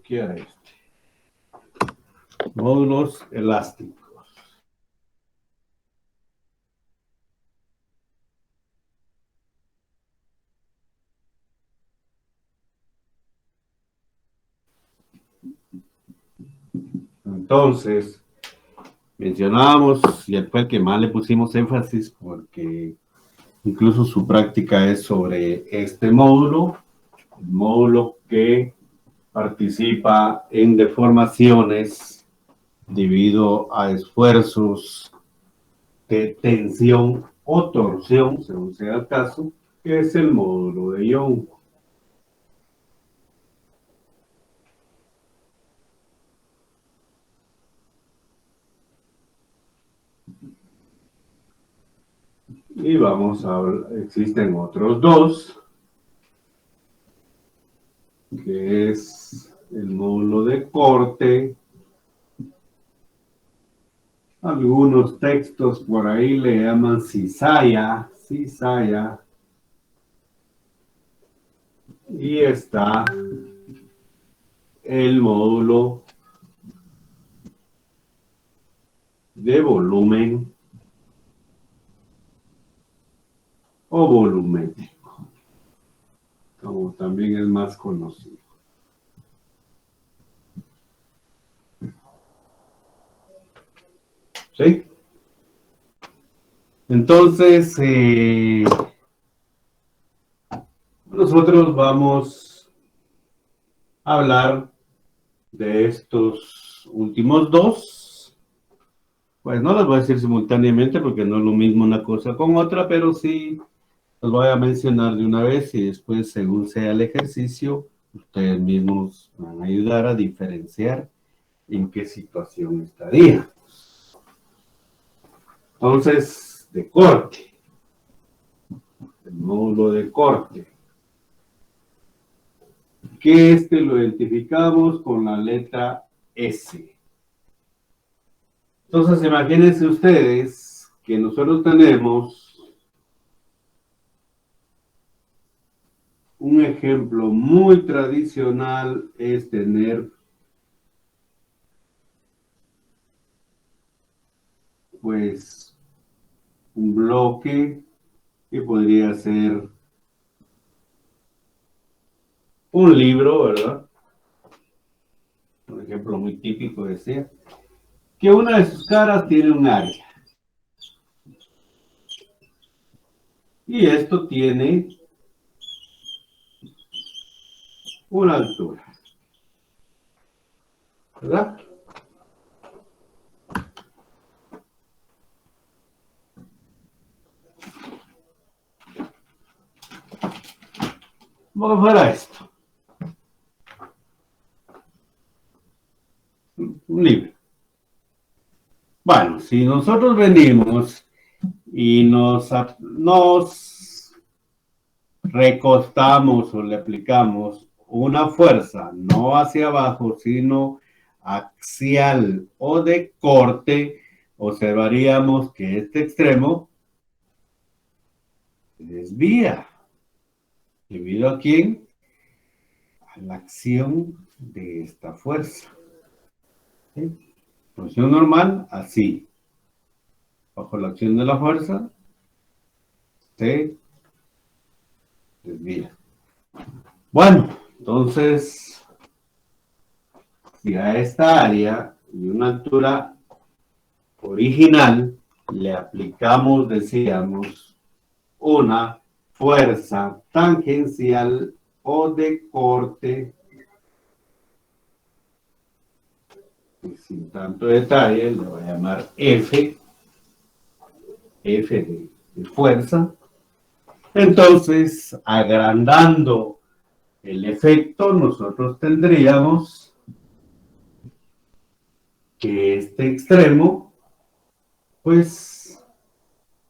bloquear este. Módulos elásticos. Entonces, mencionábamos, y fue el que más le pusimos énfasis, porque incluso su práctica es sobre este módulo, el módulo que participa en deformaciones debido a esfuerzos de tensión o torsión, según sea el caso, que es el módulo de Young. Y vamos a ver, existen otros dos, que es el módulo de corte. Algunos textos por ahí le llaman cizalla, cizalla. Y está el módulo de volumen o volumétrico, como también es más conocido. ¿Sí? Entonces, nosotros vamos a hablar de estos últimos dos. Pues no los voy a decir simultáneamente porque no es lo mismo una cosa con otra, pero sí los voy a mencionar de una vez y después, según sea el ejercicio, ustedes mismos van a ayudar a diferenciar en qué situación estaría. Entonces, de corte, el módulo de corte, que este lo identificamos con la letra S. Entonces, imagínense ustedes que nosotros tenemos un ejemplo muy tradicional, es tener pues un bloque que podría ser un libro, ¿verdad? Un ejemplo muy típico decía que una de sus caras tiene un área y esto tiene una altura, ¿verdad? Como que fuera esto, un libro. Bueno, si nosotros venimos y nos recostamos o le aplicamos una fuerza, no hacia abajo, sino axial o de corte, observaríamos que este extremo se desvía. ¿Debido a quién? A la acción de esta fuerza. ¿Sí? Posición normal, así. Bajo la acción de la fuerza, se desvía. Bueno, entonces, si a esta área y una altura original le aplicamos, decíamos, una fuerza tangencial o de corte, y sin tanto detalle, le voy a llamar F, F de fuerza. Entonces, agrandando el efecto, nosotros tendríamos que este extremo, pues,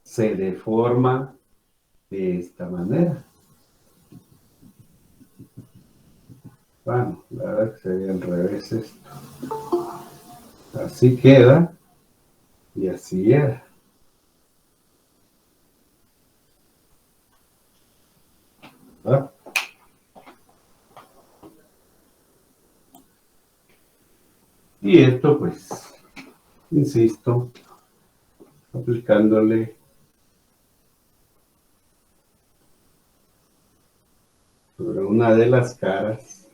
se deforma de esta manera. Bueno, la verdad que sería al revés esto. Así queda y así era. ¿Verdad? Y esto, pues, insisto, aplicándole sobre una de las caras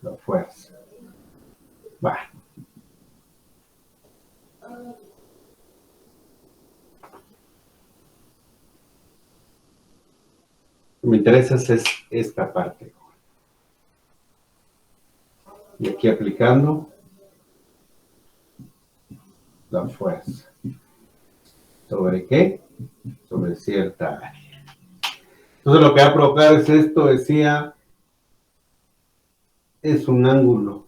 la fuerza. Va. Lo que me interesa es esta parte. Y aquí aplicando la fuerza. ¿Sobre qué? Sobre cierta área. Entonces lo que va a provocar es esto, decía, es un ángulo.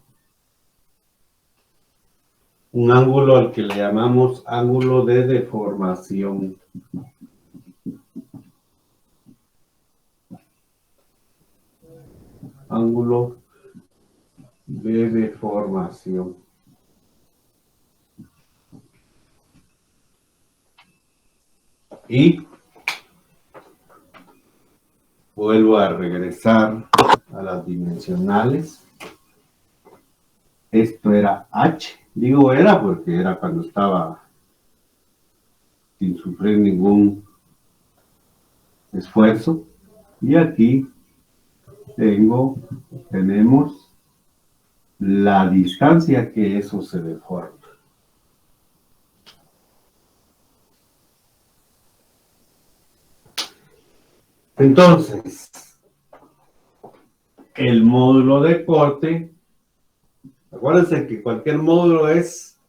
Un ángulo al que le llamamos ángulo de deformación. Ángulo de deformación. Y vuelvo a regresar a las dimensionales. Esto era H. Digo era porque era cuando estaba sin sufrir ningún esfuerzo. Y aquí tenemos la distancia que eso se deforma. Entonces, el módulo de corte, acuérdense que cualquier módulo es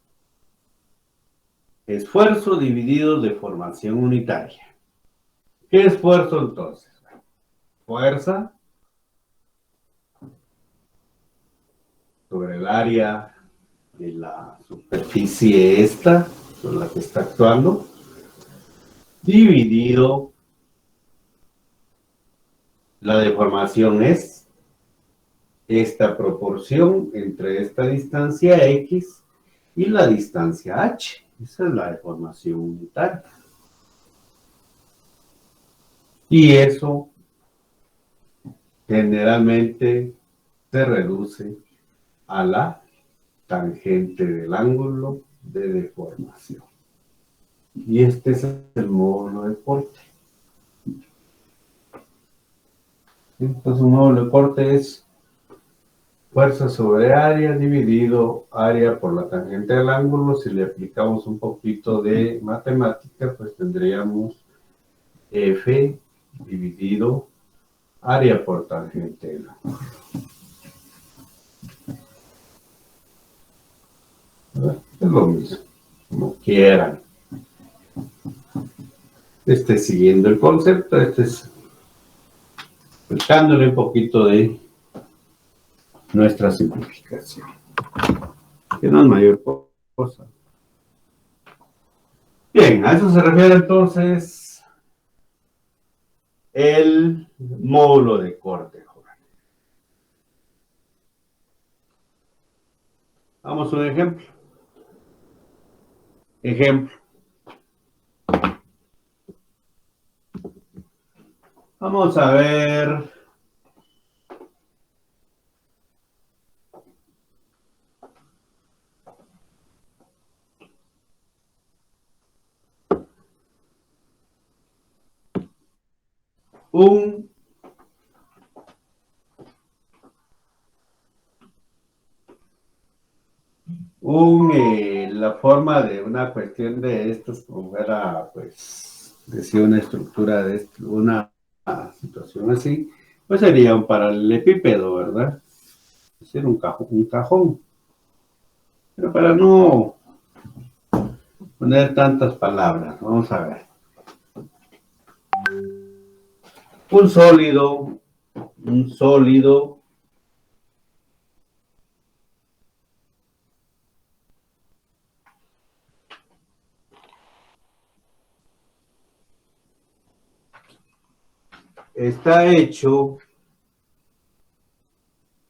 esfuerzo dividido deformación unitaria. ¿Qué esfuerzo entonces? Fuerza sobre el área de la superficie esta, sobre la que está actuando, dividido la deformación es esta proporción entre esta distancia X y la distancia H. Esa es la deformación unitaria. Y eso generalmente se reduce a la tangente del ángulo de deformación. Y este es el módulo de corte. Entonces un módulo de corte es fuerza sobre área dividido área por la tangente del ángulo. Si le aplicamos un poquito de matemática, pues tendríamos F dividido área por tangente del ángulo. Es lo mismo, como quieran. Siguiendo el concepto, es explicándole un poquito de nuestra simplificación, que no es mayor cosa. Bien, a eso se refiere entonces el módulo de corte. Vamos a un ejemplo. Ejemplo. Vamos a ver un la forma de una cuestión de estos, como era, pues, decía una estructura de esto, una situación así, pues sería un paralelepípedo, ¿verdad? Es decir, un cajón. Pero para no poner tantas palabras, vamos a ver. Un sólido está hecho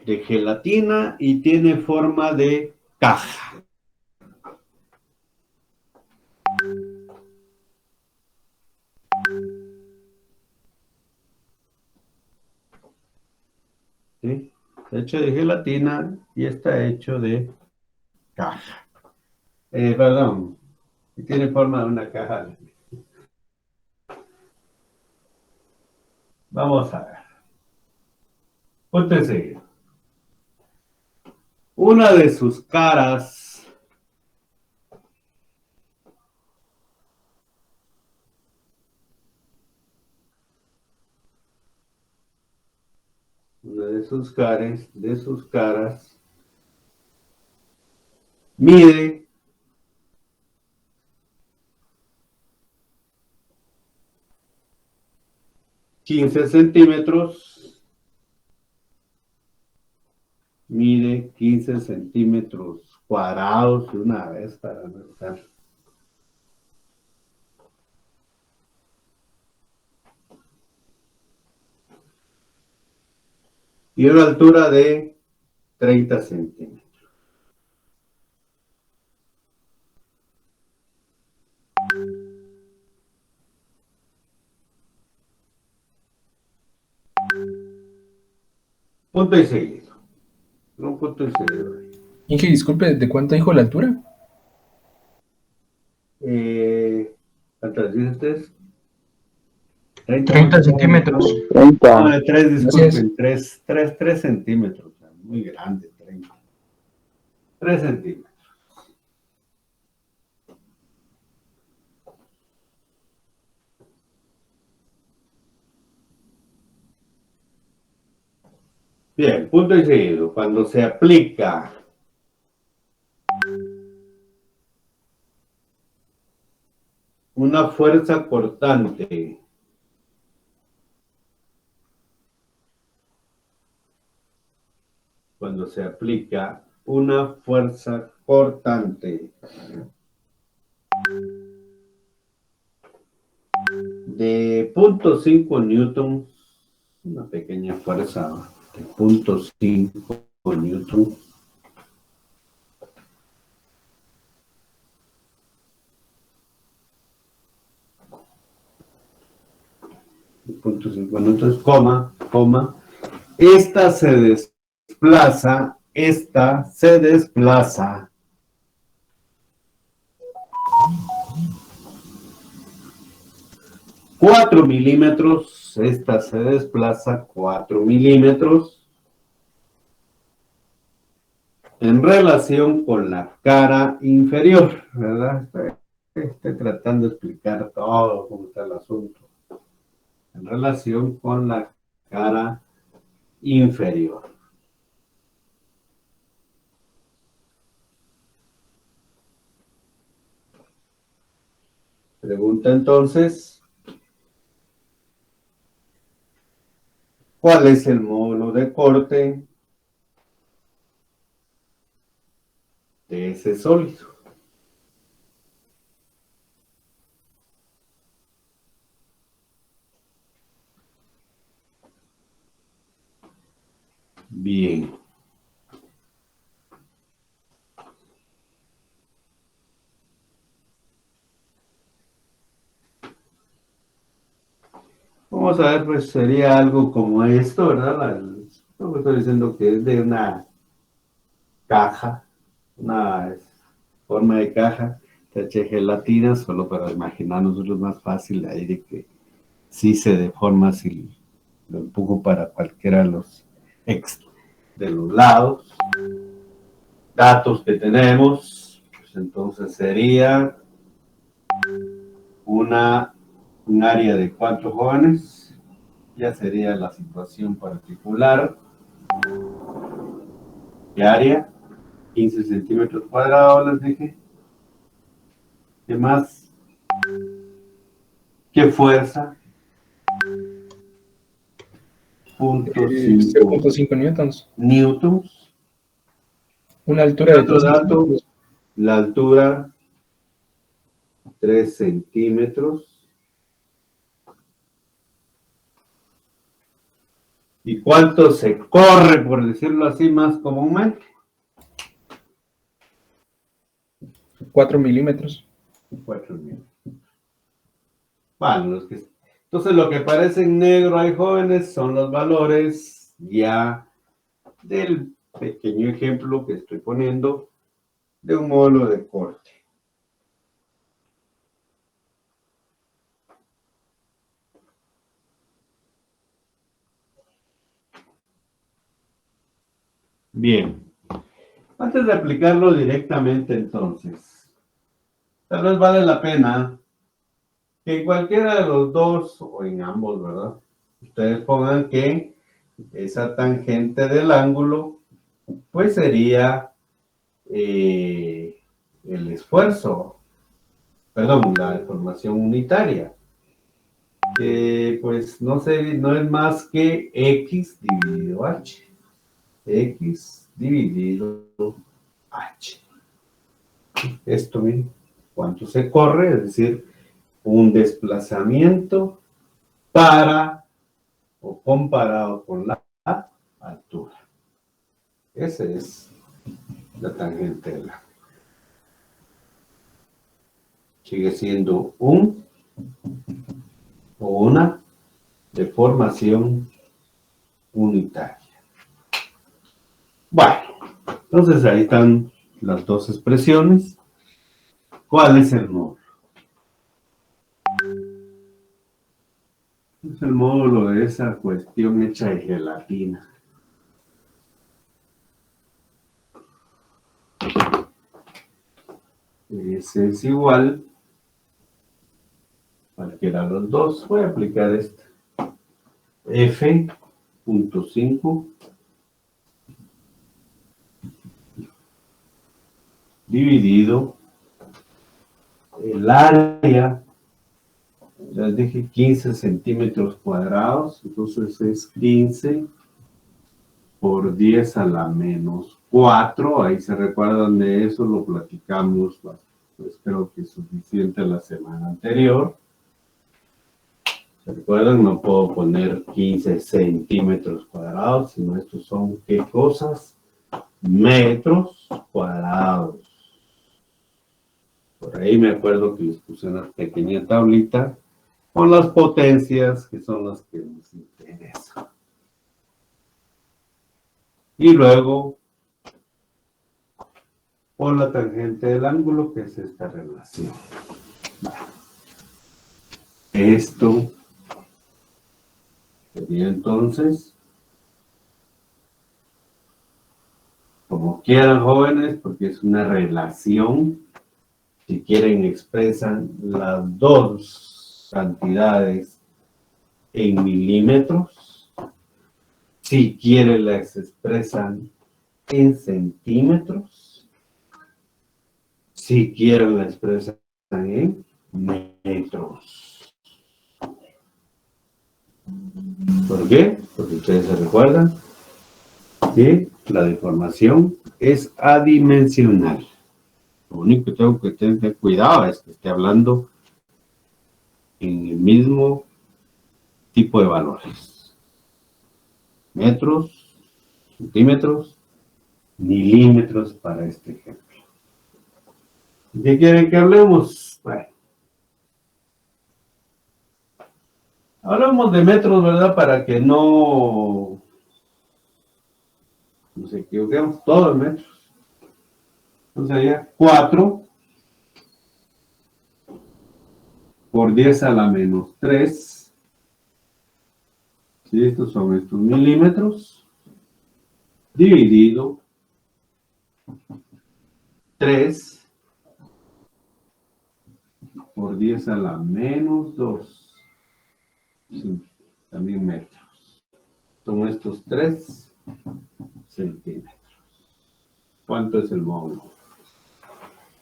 de gelatina y tiene forma de caja. ¿Sí? Está hecho de gelatina y está hecho de caja. Perdón, y tiene forma de una caja. Vamos a ver. Ponte enseguida. Una de sus caras una de sus caras, mide 15 centímetros, mide 15 centímetros cuadrados de una vez para no estar. Y una altura de 30 centímetros. Punto y seguido. Un punto y seguido. Inge, disculpe, ¿de cuánto dijo la altura? ¿Cuántas dice ustedes? 30 o 30 centímetros. 30. No, 3, Gracias. disculpen, 3 centímetros. Muy grande, 30. 3 centímetros. Bien, punto y seguido. Cuando se aplica una fuerza cortante cuando se aplica una fuerza cortante de 0.5 newton, una pequeña fuerza de 0.5 newton, .5 newtons, esta se desplaza 4 milímetros, esta se desplaza 4 milímetros en relación con la cara inferior, ¿verdad? Estoy tratando de explicar todo cómo está el asunto. En relación con la cara inferior. Pregunta entonces, ¿cuál es el módulo de corte de ese sólido? Bien. Vamos a ver, pues sería algo como esto, ¿verdad? Lo que estoy diciendo que es de una caja, una forma de caja, hecha de gelatina, solo para imaginarnos es más fácil ahí de que sí se deforma si lo empujo para cualquiera de los lados. Datos que tenemos, pues entonces sería un área de 4 jóvenes, ya sería la situación particular. ¿Qué área? 15 centímetros cuadrados, les dije. ¿Qué más? ¿Qué fuerza? 0.5 0.5 newtons. newtons. Una ¿Qué altura de otro 3 dato? centímetros. La altura, 3 centímetros. ¿Y cuánto se corre, por decirlo así, más comúnmente? 4 milímetros. 4 milímetros. Bueno, entonces lo que parece en negro hay jóvenes son los valores ya del pequeño ejemplo que estoy poniendo de un módulo de corte. Bien, antes de aplicarlo directamente entonces, tal vez vale la pena que en cualquiera de los dos, o en ambos, ¿verdad? Ustedes pongan que esa tangente del ángulo, pues sería el esfuerzo, perdón, la deformación unitaria. Pues no sé, no es más que X dividido H. X dividido H. Esto, miren, cuánto se corre, es decir, un desplazamiento para o comparado con la altura. Esa es la tangente del ángulo. Sigue siendo un o una deformación unitaria. Bueno, entonces ahí están las dos expresiones. ¿Cuál es el módulo? Es el módulo de esa cuestión hecha de gelatina. Ese es igual, cualquiera de los dos, voy a aplicar este. F.5 dividido el área, ya dije 15 centímetros cuadrados, entonces es 15 por 10 a la menos 4, ahí se recuerdan de eso, lo platicamos, pues creo que es suficiente la semana anterior. ¿Se recuerdan? No puedo poner 15 centímetros cuadrados, sino estos son, ¿qué cosas? Metros cuadrados. Por ahí me acuerdo que les puse una pequeña tablita con las potencias, que son las que nos interesan. Y luego, por la tangente del ángulo, que es esta relación. Esto sería entonces, como quieran jóvenes, porque es una relación. Si quieren, expresan las dos cantidades en milímetros. Si quieren, las expresan en centímetros. Si quieren, las expresan en metros. ¿Por qué? Porque ustedes se recuerdan que la deformación es adimensional. Lo único que tengo que tener cuidado es que esté hablando en el mismo tipo de valores. Metros, centímetros, milímetros para este ejemplo. ¿Qué quieren que hablemos? Bueno. Hablamos de metros, ¿verdad? Para que no nos equivoquemos, todos metros. Entonces sería 4 por 10 a la menos 3. ¿Sí? Estos son estos milímetros. Dividido 3 por 10 a la menos 2. Sí, también metros. Son estos 3 centímetros. ¿Cuánto es el módulo?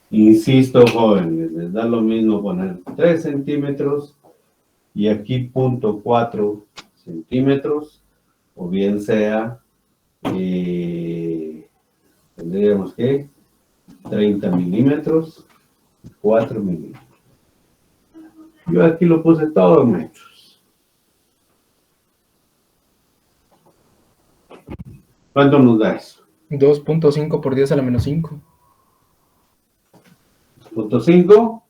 Insisto, jóvenes, les da lo mismo poner 3 centímetros y aquí 0.4 centímetros, o bien sea, tendríamos que 30 milímetros, 4 milímetros. Yo aquí lo puse todo en metros. ¿Cuánto nos da eso? 2.5 por 10 a la menos 5. 2.5.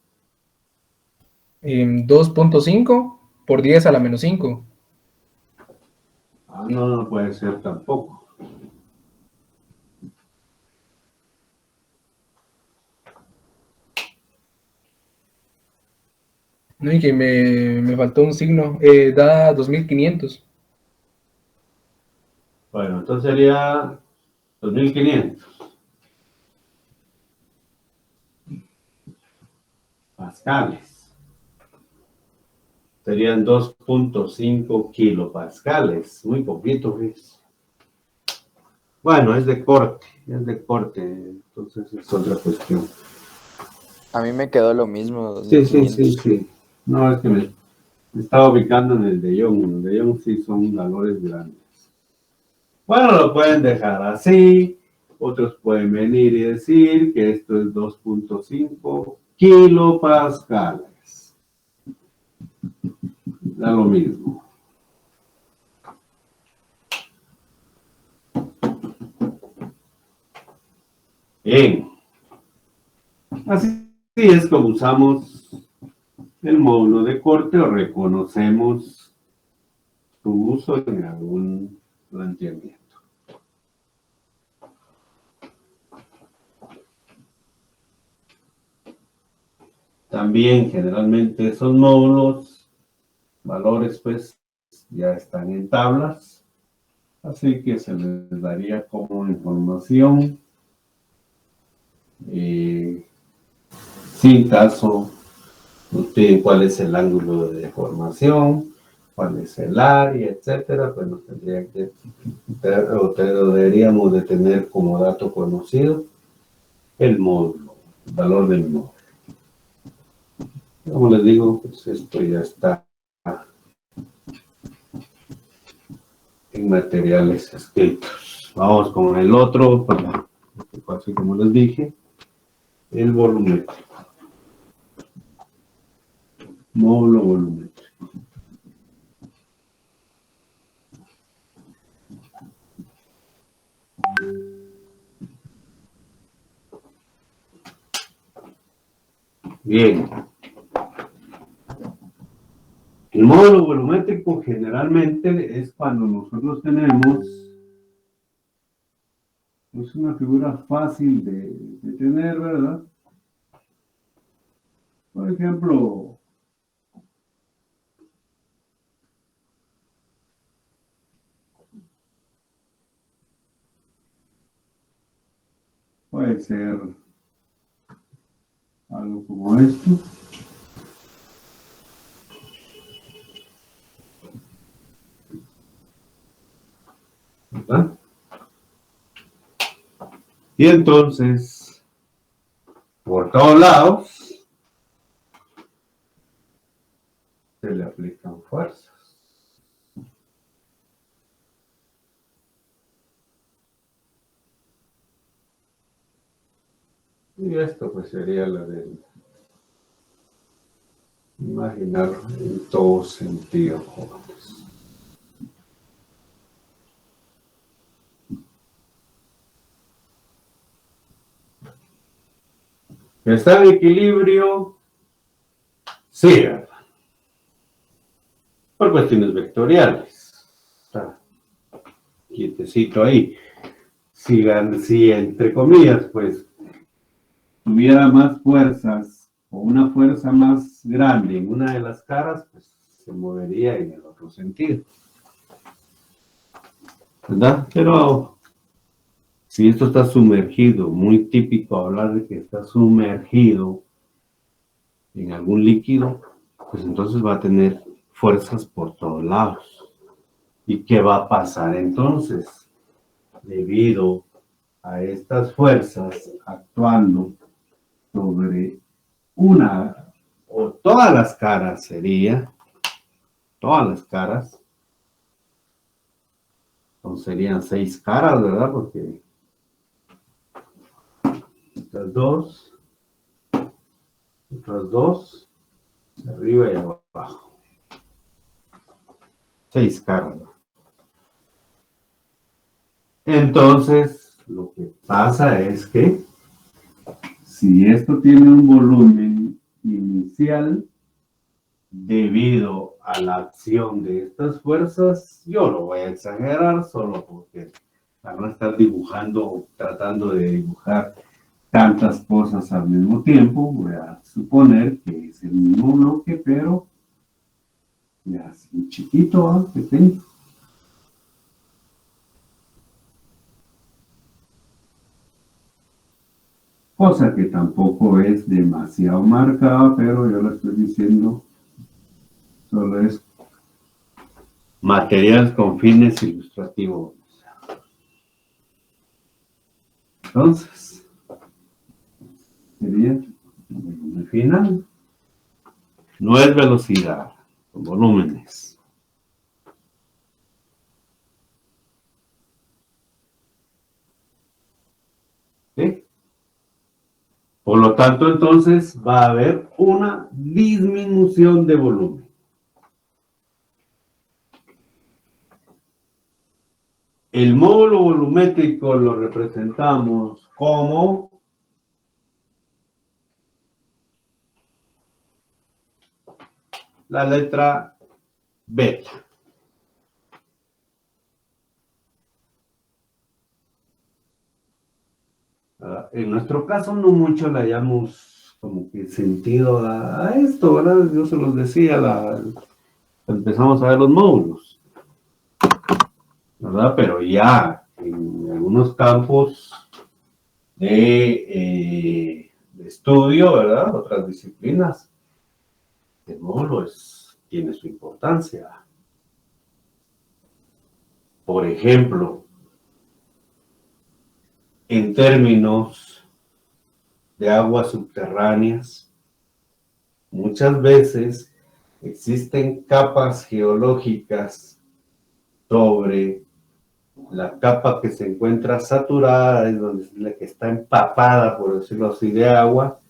2.5 por 10 a la menos 5. No puede ser tampoco. No, y que me faltó un signo. Da 2500. Bueno, entonces sería 2500 pascales. Serían 2.5 kilopascales. Muy poquito, ¿ves? Bueno, es de corte. Entonces es otra cuestión. A mí me quedó lo mismo, Sí. 2500. No, es que me estaba ubicando en el de Young. El de Young sí son valores grandes. Bueno, lo pueden dejar así. Otros pueden venir y decir que esto es 2.5 kilopascales. Da lo mismo. Bien. Así es como usamos el módulo de corte o reconocemos su uso en algún planteamiento. También generalmente esos módulos, valores pues ya están en tablas, así que se les daría como información sin caso usted cuál es el ángulo de deformación, cuál es el área, etcétera, pues nos tendría que o deberíamos de tener como dato conocido el módulo, el valor del módulo. Como les digo, pues esto ya está en materiales escritos. Vamos con el otro, así como les dije, el volumétrico. Módulo volumétrico. Bien. El módulo volumétrico generalmente es cuando nosotros tenemos, es una figura fácil de tener, ¿verdad? Por ejemplo, puede ser algo como esto. ¿Verdad? Y entonces, por todos lados, se le aplican fuerzas. Y esto pues sería la de imaginar en todo sentido, jóvenes. ¿Está en equilibrio? Sí, ¿verdad? Por cuestiones vectoriales. Está quietecito ahí. Si entre comillas, pues, tuviera más fuerzas o una fuerza más grande en una de las caras, pues se movería en el otro sentido. ¿Verdad? Pero si esto está sumergido, muy típico hablar de que está sumergido en algún líquido, pues entonces va a tener fuerzas por todos lados. ¿Y qué va a pasar entonces? Debido a estas fuerzas actuando sobre una o todas las caras sería, todas las caras, entonces serían 6 caras, ¿verdad? Porque estas dos, otras dos, arriba y abajo. 6 caras, ¿no? Entonces, lo que pasa es que si esto tiene un volumen inicial, debido a la acción de estas fuerzas, yo lo voy a exagerar solo porque para no estar dibujando, tratando de dibujar tantas cosas al mismo tiempo, voy a suponer que es el mismo bloque, pero ya así chiquito, ¿ah? Pequeño. Cosa que tampoco es demasiado marcada, pero yo lo estoy diciendo, solo es material con fines ilustrativos. Entonces, sería el final. No es velocidad, son volúmenes. ¿Sí? Por lo tanto, entonces, va a haber una disminución de volumen. El módulo volumétrico lo representamos como la letra beta. En nuestro caso no mucho le hayamos como que sentido a esto, ¿verdad? Yo se los decía, empezamos a ver los módulos, ¿verdad? Pero ya en algunos campos de estudio, ¿verdad? Otras disciplinas, el módulo tiene su importancia. Por ejemplo, en términos de aguas subterráneas, muchas veces existen capas geológicas sobre la capa que se encuentra saturada, es donde la que está empapada, por decirlo así, de agua.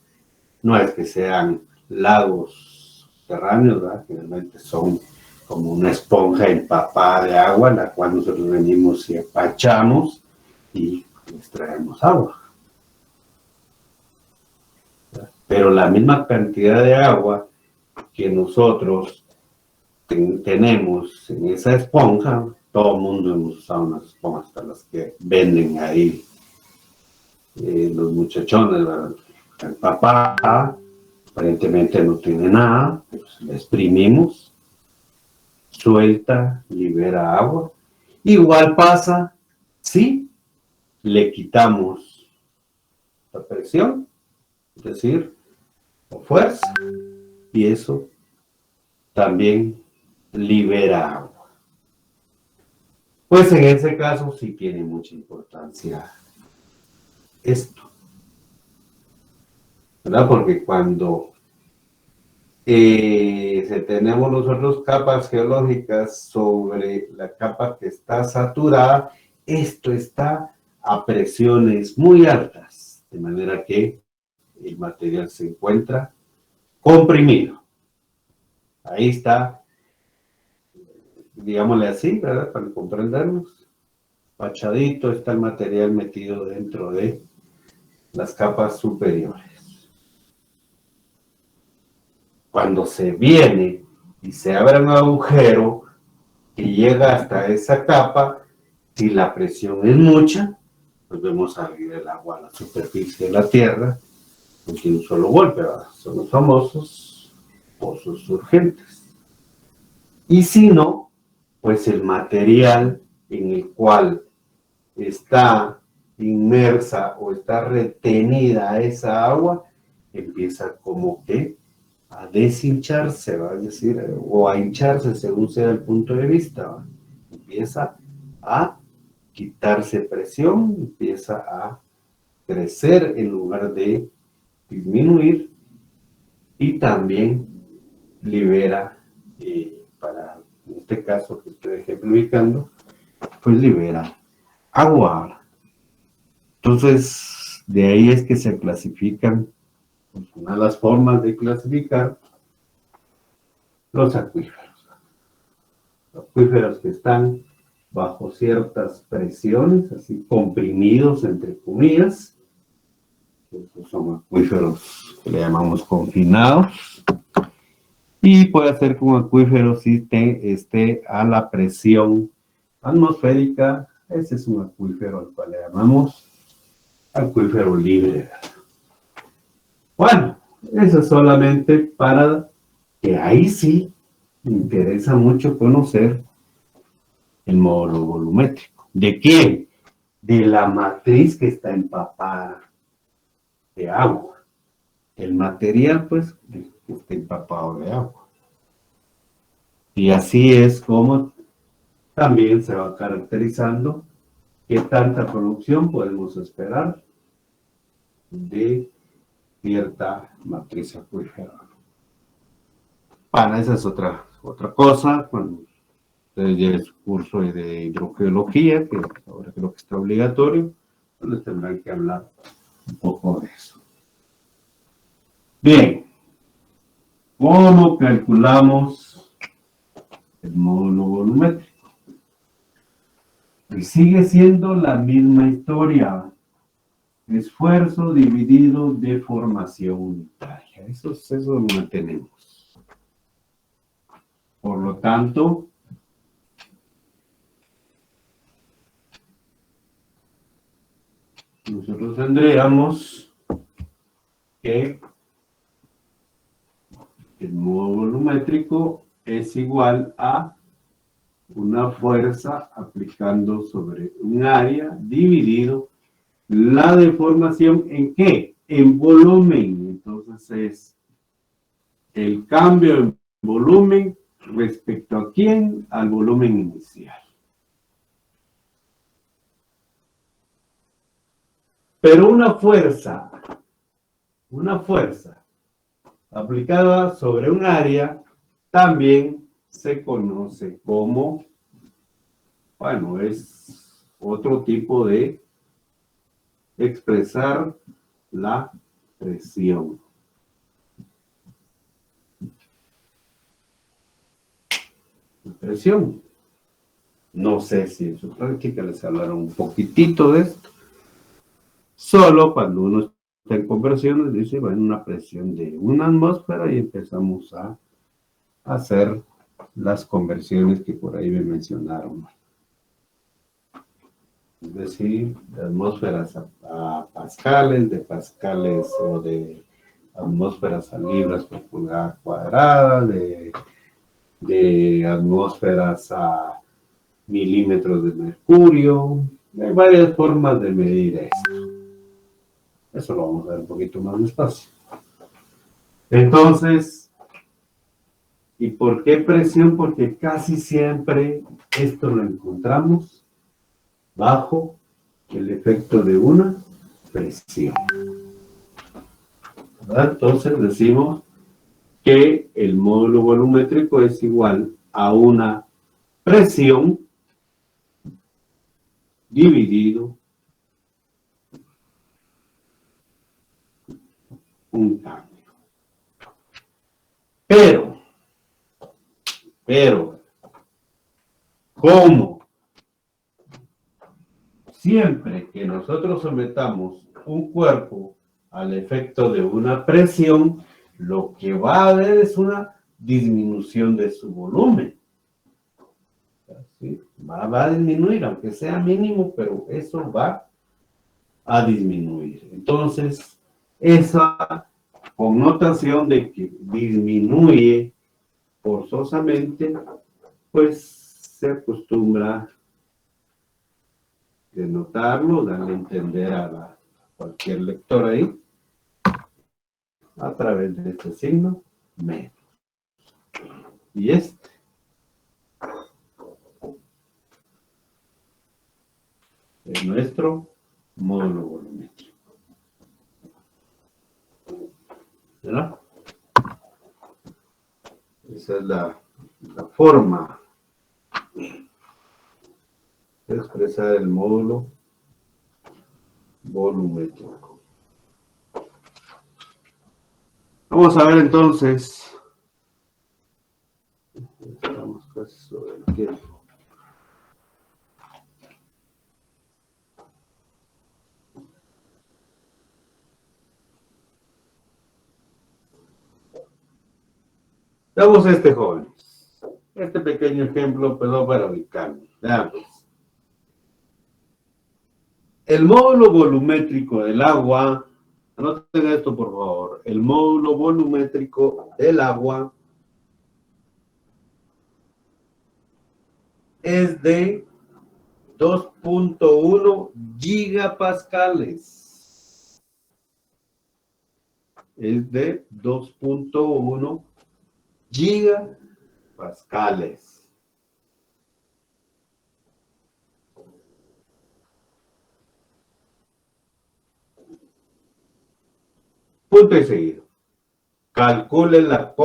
No es que sean lagos subterráneos, ¿verdad? Generalmente son como una esponja empapada de agua, la cual nosotros venimos y apachamos y extraemos agua. Pero la misma cantidad de agua que nosotros tenemos en esa esponja, todo el mundo hemos usado unas esponjas, hasta las que venden ahí los muchachones, ¿verdad? El papá aparentemente no tiene nada, pues le exprimimos, suelta, libera agua. Igual pasa si le quitamos la presión, es decir, o fuerza, y eso también libera agua. Pues en ese caso sí tiene mucha importancia esto, ¿verdad? Porque cuando tenemos nosotros capas geológicas sobre la capa que está saturada, esto está a presiones muy altas, de manera que el material se encuentra comprimido. Ahí está, digámosle así, ¿verdad? Para comprendernos, pachadito está el material metido dentro de las capas superiores. Cuando se viene y se abre un agujero que llega hasta esa capa, si la presión es mucha, pues vemos salir el agua a la superficie de la tierra de un solo golpe, ¿verdad? Son los famosos pozos urgentes. Y si no, pues el material en el cual está inmersa o está retenida esa agua empieza como que a deshincharse, ¿va? Es decir, o a hincharse según sea el punto de vista, ¿va? Empieza a quitarse presión, empieza a crecer en lugar de disminuir y también libera, para en este caso que estoy ejemplificando, pues libera agua. Entonces, de ahí es que se clasifican, pues una de las formas de clasificar los acuíferos. Acuíferos que están bajo ciertas presiones, así comprimidos entre comillas. Estos son acuíferos que le llamamos confinados. Y puede ser que un acuífero si esté a la presión atmosférica. Ese es un acuífero al cual le llamamos acuífero libre. Bueno, eso es solamente para que ahí sí me interesa mucho conocer el módulo volumétrico. ¿De qué? De la matriz que está empapada de agua. El material, pues, que está empapado de agua. Y así es como también se va caracterizando qué tanta producción podemos esperar de cierta matriz acuífera. Para esa es otra cosa, cuando ustedes lleven su curso de hidrogeología, que ahora creo que está obligatorio, pues les tendrán que hablar un poco de eso. Bien, ¿cómo calculamos el módulo volumétrico? Y sigue siendo la misma historia. Esfuerzo dividido deformación unitaria. Eso lo mantenemos. Por lo tanto, nosotros tendríamos que el módulo volumétrico es igual a una fuerza aplicando sobre un área dividido la deformación ¿en qué? En volumen. Entonces es el cambio en volumen respecto a quién, al volumen inicial. Pero una fuerza aplicada sobre un área también se conoce como, bueno, es otro tipo de expresar la presión. Presión. No sé si en su práctica les hablaron un poquitito de esto. Solo cuando uno está en conversiones dice, bueno, una presión de una atmósfera y empezamos a hacer las conversiones que por ahí me mencionaron. Es decir, de atmósferas a pascales, de pascales o de atmósferas a libras por pulgada cuadrada, de atmósferas a milímetros de mercurio. Hay varias formas de medir esto. Eso lo vamos a ver un poquito más despacio. Entonces, ¿y por qué presión? Porque casi siempre esto lo encontramos bajo el efecto de una presión. ¿Verdad? Entonces decimos que el módulo volumétrico es igual a una presión dividido un cambio. Pero, ¿cómo? Siempre que nosotros sometamos un cuerpo al efecto de una presión, lo que va a haber es una disminución de su volumen. ¿Sí? Va a disminuir, aunque sea mínimo, pero eso va a disminuir. Entonces, esa connotación de que disminuye forzosamente, pues se acostumbra denotarlo, darle a entender a cualquier lector ahí, a través de este signo, menos. Y este es nuestro módulo volumétrico. ¿Verdad? Esa es la forma de expresar el módulo volumétrico. Vamos a ver entonces. Estamos casi sobre el tiempo. Veamos este joven. Este pequeño ejemplo, perdón, para ubicarnos. Veamos. El módulo volumétrico del agua, anoten esto por favor, el módulo volumétrico del agua es de 2.1 gigapascales. Es de 2.1 gigapascales. Punto y seguido. Calcule la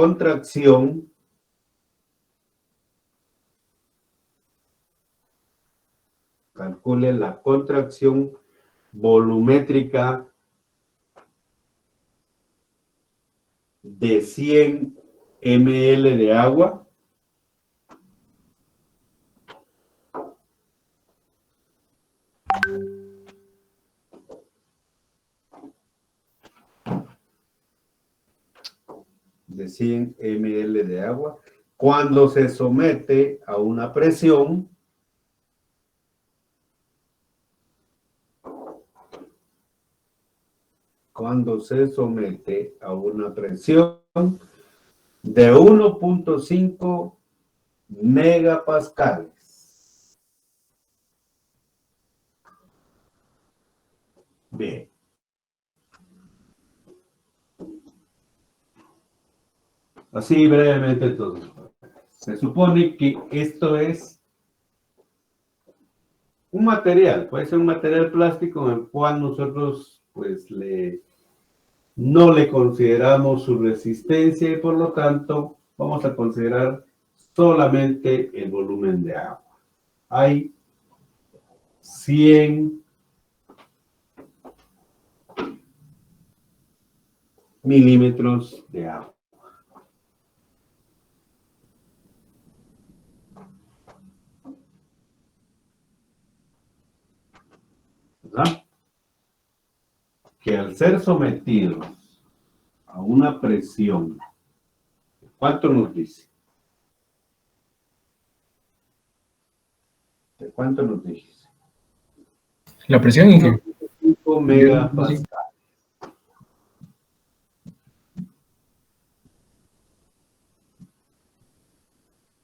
contracción volumétrica de 100 ml de agua cuando se somete a una presión de 1.5 megapascales. Bien. Así brevemente entonces. Se supone que esto es un material, puede ser un material plástico en el cual nosotros pues no le consideramos su resistencia y por lo tanto vamos a considerar solamente el volumen de agua. Hay 100 milímetros de agua. ¿Verdad? Que al ser sometidos a una presión, ¿cuánto nos dice? ¿De cuánto nos dice? La presión, Inge. 5 megapascales.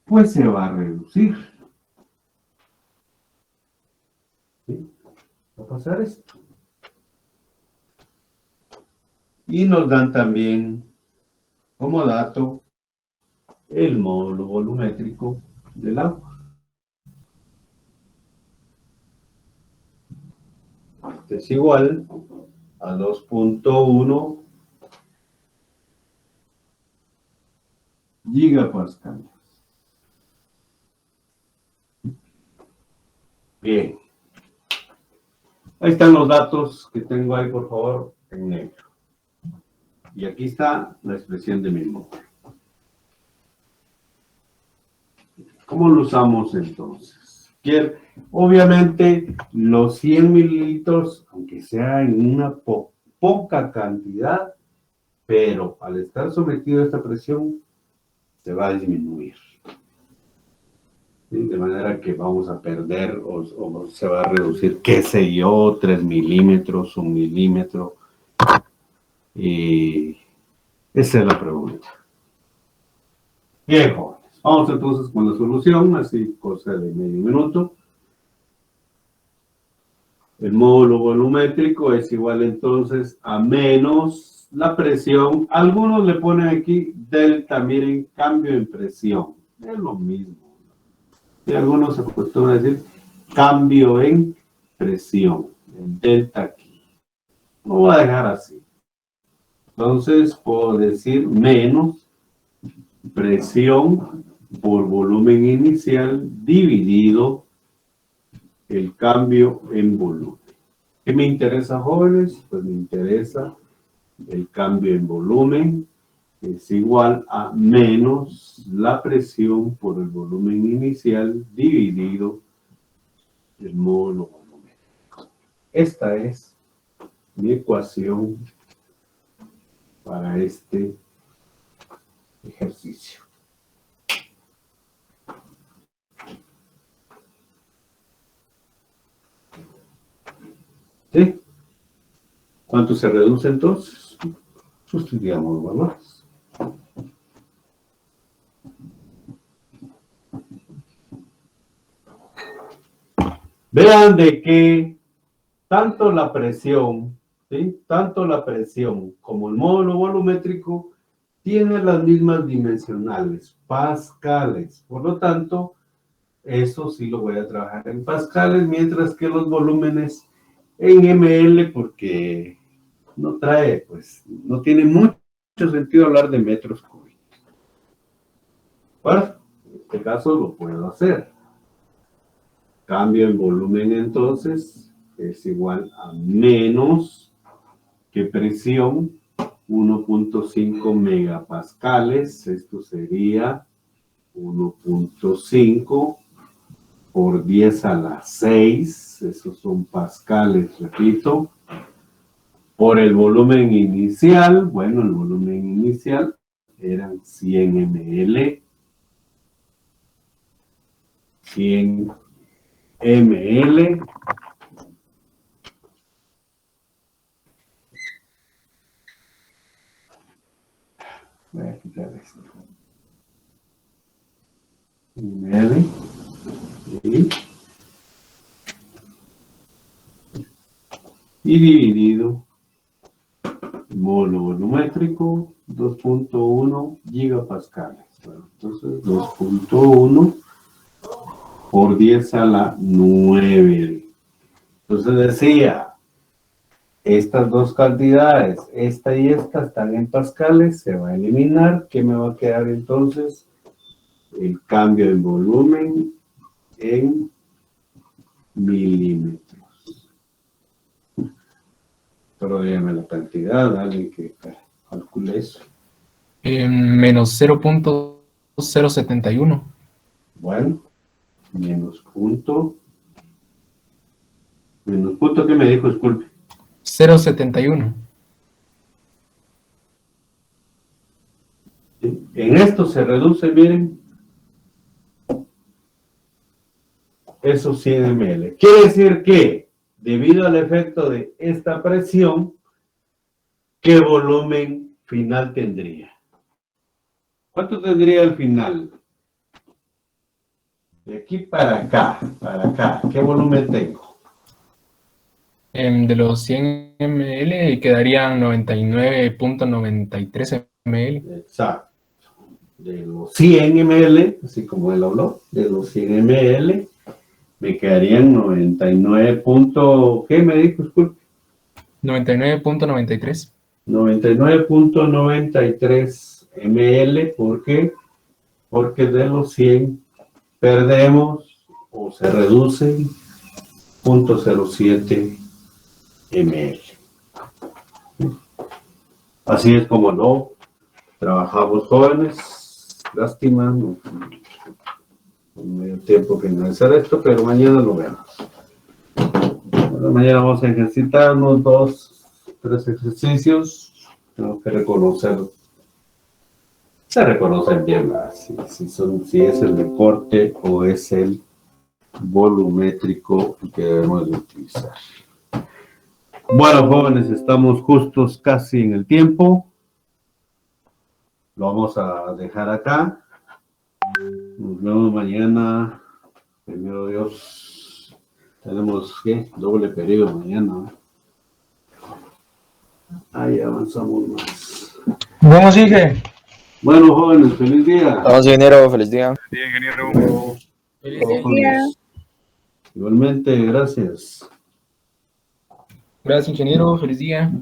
Pues se va a reducir. ¿Sí? Va a pasar esto. Y nos dan también como dato el módulo volumétrico del agua. Este es igual a 2.1 gigapascales. Bien. Ahí están los datos que tengo ahí, por favor, en negro. Y aquí está la expresión de mi módulo. ¿Cómo lo usamos entonces? Obviamente, los 100 mililitros, aunque sea en una poca cantidad, pero al estar sometido a esta presión, se va a disminuir. ¿Sí? De manera que vamos a perder o se va a reducir, qué sé yo, 3 milímetros, 1 milímetro. Y esa es la pregunta. Bien, jóvenes. Vamos entonces con la solución, así cosa de medio minuto. El módulo volumétrico es igual entonces a menos la presión. Algunos le ponen aquí delta, miren, cambio en presión. Es lo mismo. Y algunos se acostumbran a decir cambio en presión. El delta aquí. Lo voy a dejar así. Entonces puedo decir menos presión por volumen inicial dividido el cambio en volumen. ¿Qué me interesa, jóvenes? Pues me interesa el cambio en volumen, es igual a menos la presión por el volumen inicial dividido el módulo volumétrico. Esta es mi ecuación para este ejercicio. ¿Sí? ¿Cuánto se reduce entonces? Sustituyamos valores. Vean de que tanto la presión, ¿sí? Tanto la presión como el módulo volumétrico tienen las mismas dimensionales, pascales. Por lo tanto, eso sí lo voy a trabajar en pascales, mientras que los volúmenes en ml, porque no trae, pues, no tiene mucho sentido hablar de metros cúbicos. Bueno, en este caso lo puedo hacer. Cambio en volumen entonces, es igual a menos que presión, 1.5 megapascales, esto sería 1.5 por 10 a la 6, esos son pascales, repito, por el volumen inicial, bueno, el volumen inicial eran 100 ml, 100 ml, voy a quitar esto, ml, y dividido módulo volumétrico 2.1 gigapascales. Bueno, entonces 2.1 por 10 a la 9. Entonces decía, estas dos cantidades, esta y esta, están en pascales, se va a eliminar. ¿Qué me va a quedar entonces? El cambio en volumen en milímetros. Pero dígame la cantidad, alguien que calcule eso. Menos 0.071. Bueno, menos punto, ¿qué me dijo? Disculpe. 0.71. ¿Sí? En esto se reduce, miren, esos 100 ml. Quiere decir que, debido al efecto de esta presión, ¿qué volumen final tendría? ¿Cuánto tendría el final? De aquí para acá, ¿qué volumen tengo? De los 100 ml quedarían 99.93 ml. Exacto. De los 100 ml, así como él habló, de los 100 ml, me quedarían 99. ¿Qué me dijo? Disculpe. 99.93. 99.93 ml, ¿por qué? Porque de los 100 perdemos o se reducen 0.07 ml. Así es como lo trabajamos, jóvenes. Lástima, no medio tiempo que no hacer esto, pero mañana lo vemos. Bueno, mañana vamos a ejercitarnos 2-3 ejercicios. Tengo que reconocer, se reconocen bien si es el de corte o es el volumétrico que debemos de utilizar. Bueno, jóvenes, estamos justos casi en el tiempo. Lo vamos a dejar acá. Nos vemos mañana. Primero Dios. Tenemos, ¿qué? Doble periodo mañana. Ahí avanzamos más. ¿Cómo sigue? Bueno, jóvenes, feliz día. Vamos, ingeniero, feliz día. Sí, ingeniero. Feliz día. Igualmente, gracias. Gracias, ingeniero. Feliz día.